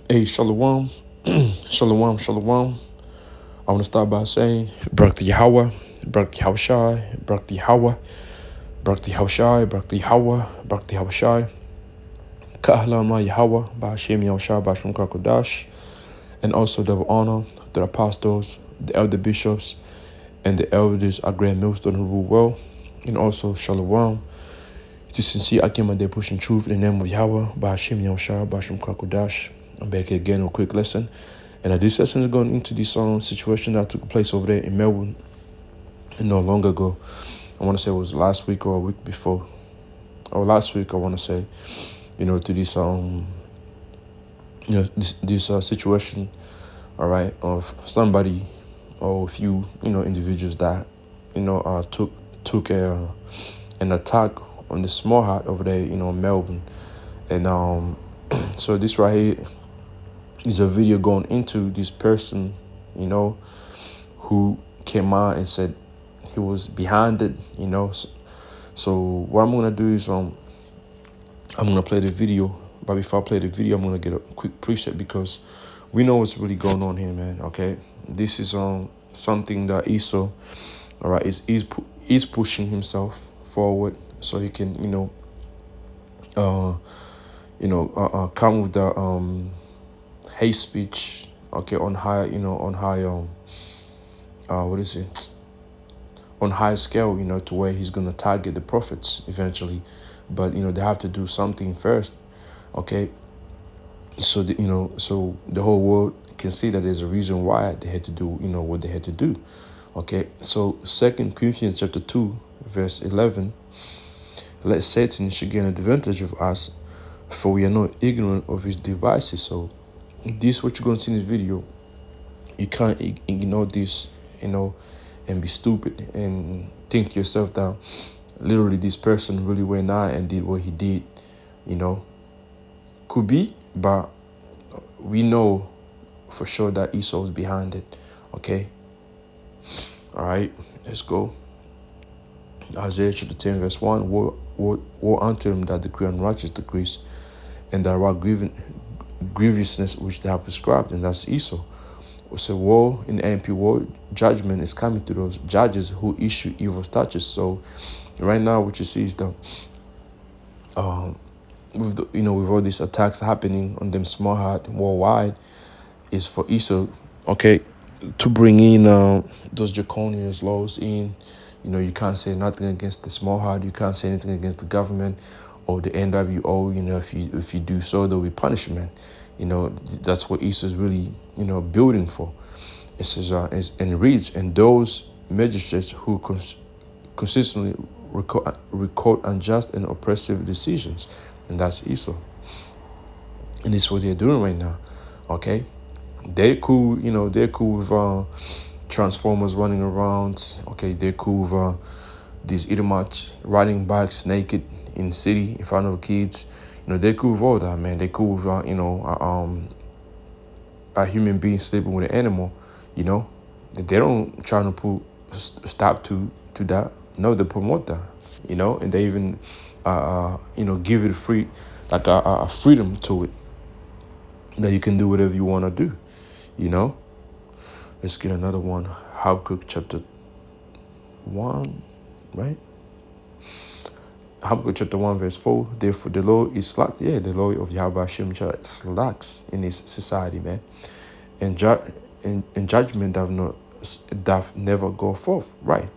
Hey, Shalom, Shalom, Shalom. I want to start by saying, Barak Yahweh, Barak Yahushai, Barak Yahweh, Barak Yahushai, Barak Yahweh, Barak Yahushai, Ka'ahlama Yahweh, Ba'ashem Yahushai, Ba'ashem Kakodash, and also double honor to the apostles, the elder bishops, and the elders, our grand millstone who rule well, and also Shalom. To sincere Akim they pushing truth in the name of Yahweh, Ba'ashem Yahushai, Ba'ashem Kakodash. I'm back again with a quick lesson. And this lesson is going into this situation that took place over there in Melbourne no longer ago. I want to say it was last week or a week before. Or last week, I want to say, to this this situation, all right, of somebody or a few, individuals that, took an attack on the small hut over there, in Melbourne. And so this right here is a video going into this person, who came out and said he was behind it, So what I'm gonna do is I'm gonna play the video. But before I play the video, I'm gonna get a quick preset because we know what's really going on here, man. Okay, this is something that Esau, all right, is pushing himself forward so he can come with the hate speech, okay, on high what is it, on high scale, to where he's going to target the prophets eventually. But they have to do something first, okay, so so the whole world can see that there's a reason why they had to do what they had to do. Okay, so 2 Corinthians chapter 2 verse 11, let Satan should gain advantage of us, for we are not ignorant of his devices. So this what you're going to see in this video. You can't ignore this, and be stupid and think to yourself that literally this person really went out and did what he did, Could be, but we know for sure that Esau was behind it, okay? All right, let's go. Isaiah chapter 10 verse 1, woe unto them that decree unrighteous decrees, and that wrought grievousness which they have prescribed, and that's Esau. So woe in the NP, woe, judgment is coming to those judges who issue evil statutes. So right now what you see is that with all these attacks happening on them small heart worldwide, is for Esau, okay, to bring in those draconian laws in. You can't say nothing against the small heart, you can't say anything against the government or the NWO. If you do so, there'll be punishment. That's what Esau is really, building for. It says, and it reads, and those magistrates who consistently record unjust and oppressive decisions. And that's Esau. And this is what they're doing right now, okay? They're cool, they're cool with Transformers running around. Okay, they're cool with these Edomites riding bikes naked in the city in front of kids. They're cool with all that, man. They're cool with, a human being sleeping with an animal, They don't try to put stop to that. No, they promote that, and they even, give it free, like a freedom to it, that you can do whatever you want to do, Let's get another one. Habakkuk chapter 1, right? Habakkuk chapter 1 verse 4. Therefore the Lord is slack. Yeah, the Lord of Yahweh Hashem slacks in his society, man. And judgment doth never go forth. Right.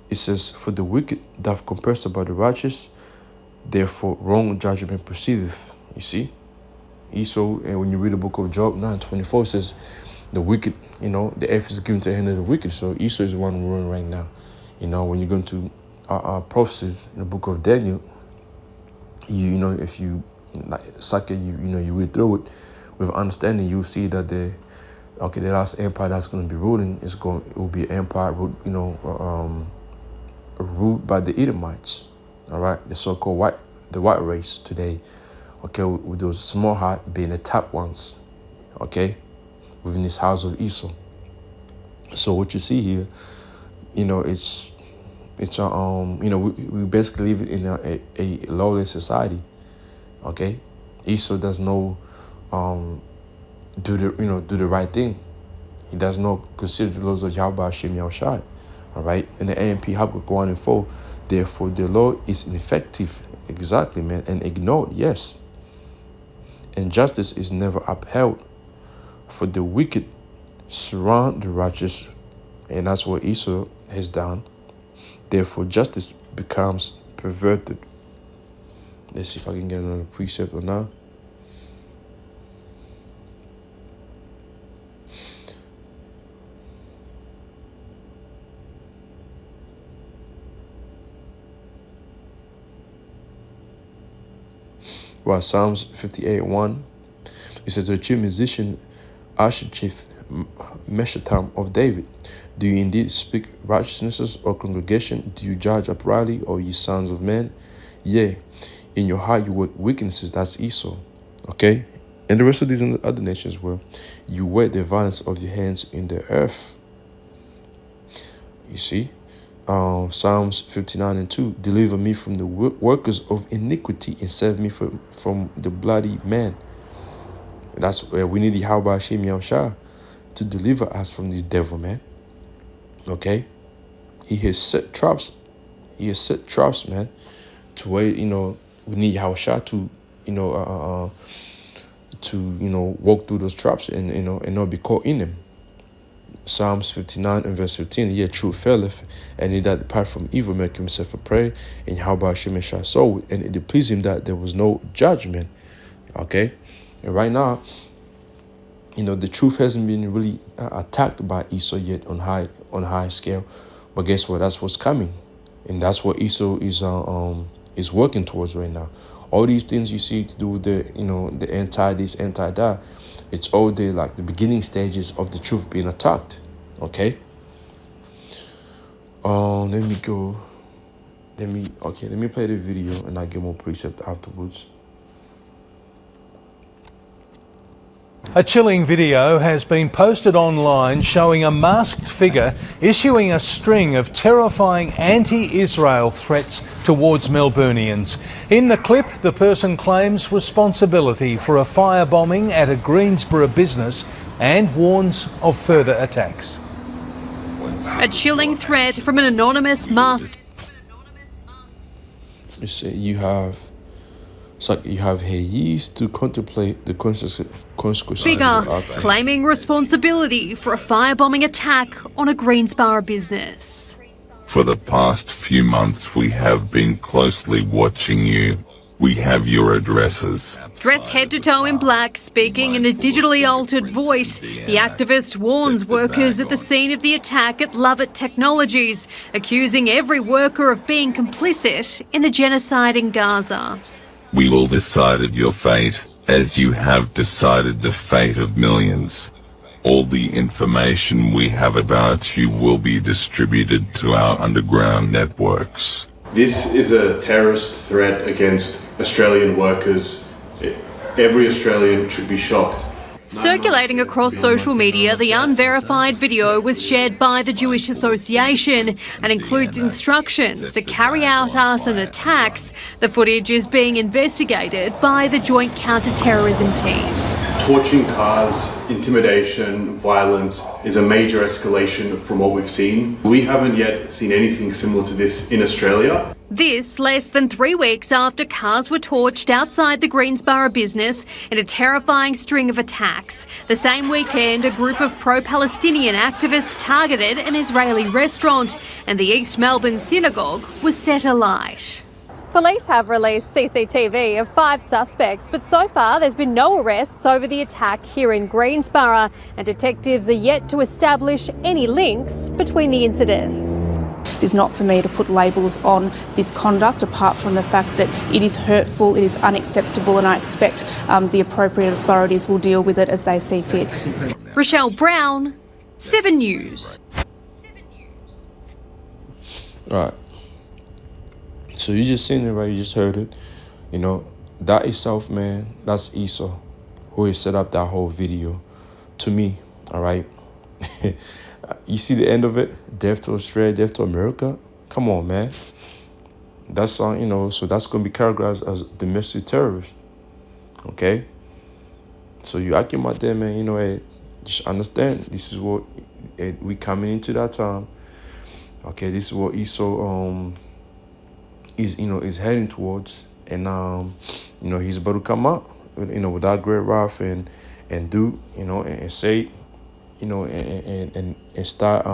It says, for the wicked doth compass about the righteous, therefore wrong judgment proceedeth. You see? Esau, and when you read the book of Job 9:24, it says the wicked, the earth is given to the hand of the wicked. So Esau is the one ruling right now. When you go into prophecies in the book of Daniel, if you suck it, you read through it with understanding, you'll see that the last empire that's going to be ruling it will be an empire, ruled by the Edomites. All right, the so-called white race today. Okay, with those small heart being the top ones, okay, within this house of Esau. So what you see here, it's we basically live in a lawless society, okay. Esau does know do the right thing. He does not consider the laws of Yahweh Hashem Yahushai. All right. And the AMP Habakkuk 1 and 4. Therefore, the law is ineffective. Exactly, man. And ignored. Yes. And justice is never upheld. For the wicked surround the righteous. And that's what Esau has done. Therefore, justice becomes perverted. Let's see if I can get another precept or not. Well, Psalms 58:1, it says, the chief musician Ashachith Meshatam of David, do you indeed speak righteousnesses, or congregation? Do you judge uprightly, or ye sons of men? Yea, in your heart you work wickednesses. That's Esau. Okay? And the rest of these other nations were, you work the violence of your hands in the earth. You see? Psalms 59 and 2, deliver me from the workers of iniquity and save me from the bloody man. And that's where we need Yahweh Hashem Yahushua to deliver us from this devil, man. Okay? He has set traps. He has set traps, man, to where, we need Yahushua to, walk through those traps and, and not be caught in them. Psalms 59 and verse 15, yea, truth faileth, and he that depart from evil make himself a prey, and Yahweh Hashem shall sow, and it pleased him that there was no judgment. Okay? And right now, the truth hasn't been really attacked by Esau yet on high scale, but guess what? That's what's coming, and that's what Esau is working towards right now. All these things you see to do with the anti this, anti that, it's all the beginning stages of the truth being attacked. Okay. Let me play the video and I'll give more precept afterwards. A chilling video has been posted online showing a masked figure issuing a string of terrifying anti-Israel threats towards Melburnians. In the clip, the person claims responsibility for a firebombing at a Greensboro business and warns of further attacks. A chilling threat from an anonymous masked You say you have years to contemplate the consequences figure of your actions. claiming responsibility for a firebombing attack on a Greensboro business. For the past few months, we have been closely watching you. We have your addresses. Dressed head to toe in black, speaking in a digitally altered voice, the activist warns workers at the scene of the attack at Lovett Technologies, accusing every worker of being complicit in the genocide in Gaza. We will decided your fate, as you have decided the fate of millions. All the information we have about you will be distributed to our underground networks. This is a terrorist threat against Australian workers. Every Australian should be shocked. Circulating across social media, the unverified video was shared by the Jewish Association and includes instructions to carry out arson attacks. The footage is being investigated by the Joint Counter-Terrorism Team. Torching cars, intimidation, violence is a major escalation from what we've seen. We haven't yet seen anything similar to this in Australia. This less than 3 weeks after cars were torched outside the Greensboro business in a terrifying string of attacks. The same weekend, a group of pro-Palestinian activists targeted an Israeli restaurant and the East Melbourne synagogue was set alight. Police have released CCTV of 5 suspects, but so far there's been no arrests over the attack here in Greensboro, and detectives are yet to establish any links between the incidents. It is not for me to put labels on this conduct, apart from the fact that it is hurtful, it is unacceptable, and I expect the appropriate authorities will deal with it as they see fit. Rochelle Brown, 7 News. Right. So you just seen it, right? You just heard it. That itself, man, that's Esau, who has set up that whole video. To me, all right? You see the end of it? Death to Australia, death to America? Come on, man. That's, so that's going to be categorized as domestic terrorist. Okay? So you acting out there, man, hey, just understand this is what we coming into that time. Okay, this is what Esau is heading towards, and he's about to come out, with that great wrath and do, and say, and start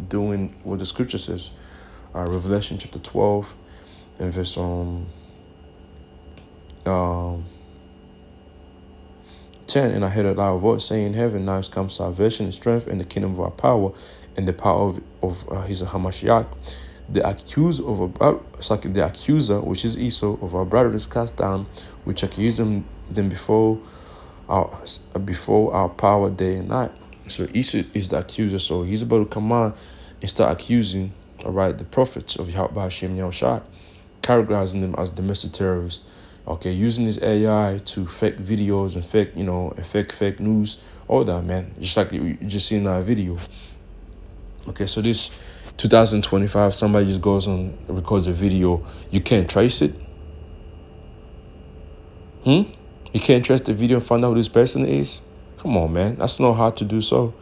doing what the scripture says. Revelation chapter 12 and verse 10, and I heard a loud voice saying in heaven, now has come salvation and strength and the kingdom of our power and the power of his Hamashiach. The accuser the accuser, which is Esau, of our brother is cast down, which accused them before our power day and night. So Esau is the accuser. So he's about to come on and start accusing, all right, the prophets of Yahweh Hashem Yahushua, categorizing them as domestic terrorists. Okay, using this AI to fake videos and fake, fake news, all that, man. Just like you just seen in our video. Okay, so this 2025, somebody just goes on, records a video. You can't trace it. You can't trace the video and find out who this person is. Come on, man. That's not hard to do so.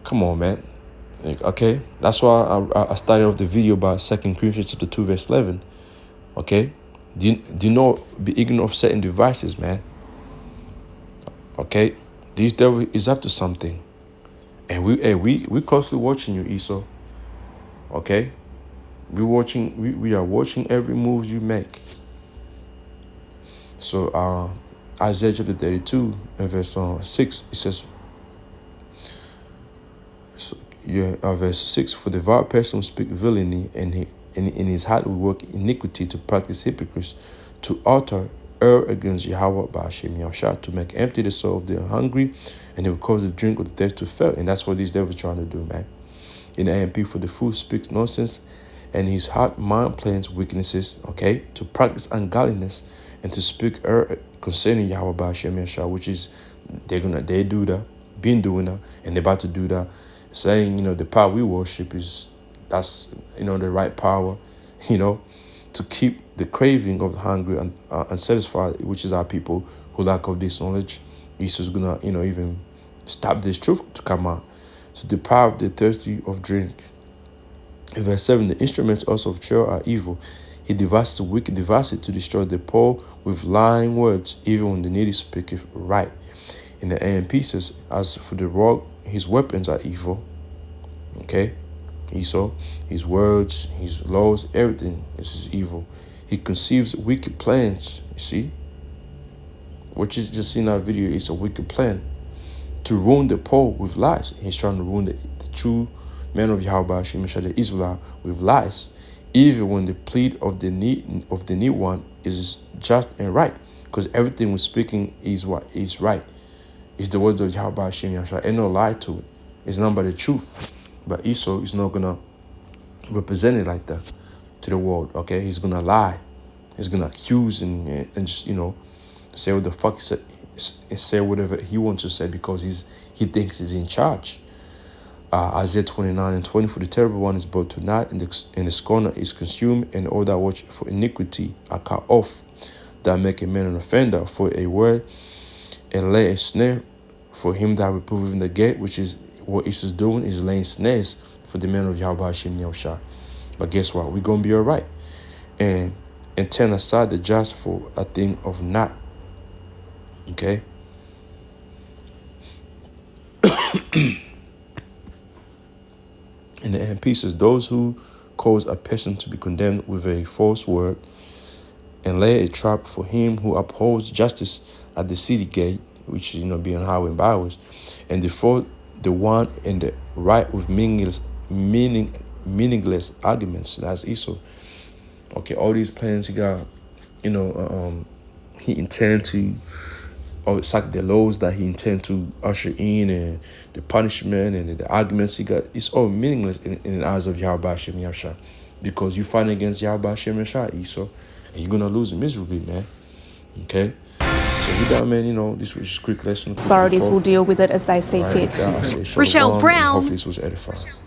Come on, man. Okay, that's why I started off the video by 2 Corinthians chapter 2, verse 11. Okay. Do you know, be ignorant of certain devices, man? Okay, this devil is up to something, and we closely watching you, Esau. Okay, we are watching every move you make. So Isaiah chapter 32 and verse 6, it says, verse 6, for the vile person will speak villainy, and in his heart will work iniquity, to practice hypocrites, to utter err against Yahweh by Hashem Yahushua, to make empty the soul of the hungry, and he will cause the drink of the thirsty to fail. And that's what these devils trying to do, man. In AMP, for the fool speaks nonsense, and his heart mind plans weaknesses, okay, to practice ungodliness, and to speak err concerning Yahweh by Hashem Yahushua, which is they do that, been doing that, and they're about to do that, saying, the power we worship that's the right power, to keep the craving of the hungry and unsatisfied, which is our people who lack of this knowledge. Jesus is gonna even stop this truth to come out, to deprive the thirsty of drink. In verse 7, the instruments also of Sheol are evil. He devises wicked devices to destroy the poor with lying words, even when the needy speaketh right. In the AMP says, as for the rogue, his weapons are evil. Okay, Esau, his words, his laws, everything is evil. He conceives wicked plans, you see, which is just in our video. It's a wicked plan to ruin the poor with lies. He's trying to ruin the true man of Yahweh, the Israel, with lies, even when the plea of the need one is just and right, because everything we're speaking is what is right. It's the words of Yahweh Hashem Yahshua, and no lie to it. It's none but the truth. But Esau is not gonna represent it like that to the world. Okay, he's gonna lie. He's gonna accuse and just say what the fuck he said, and say whatever he wants to say, because he thinks he's in charge. Isaiah 29 and 20, for the terrible one is brought to naught, and the scorner is consumed, and all that watch for iniquity are cut off, that make a man an offender for a word, and lay a snare for him that reproveth in the gate, which is what Esau's doing, is laying snares for the man of Yahweh Hashem Yahushua. But guess what? We're going to be all right. And turn aside the just for a thing of naught. Okay? In the end pieces, those who cause a person to be condemned with a false word, and lay a trap for him who upholds justice at the city gate, which is, being highway and byways, and defraud the one in the right with meaningless arguments. That's Esau. Okay, all these plans he got, he intend to, or it's like the laws that he intend to usher in, and the punishment and the arguments he got, it's all meaningless in the eyes of Yahweh Hashem Yahushua, because you fight against Yahweh Hashem Yahushua, Esau, and you're gonna lose miserably, man. Okay. So with that, man, this was just a quick lesson. Authorities will deal with it as they see fit. Rochelle Brown. Hopefully this was edifying.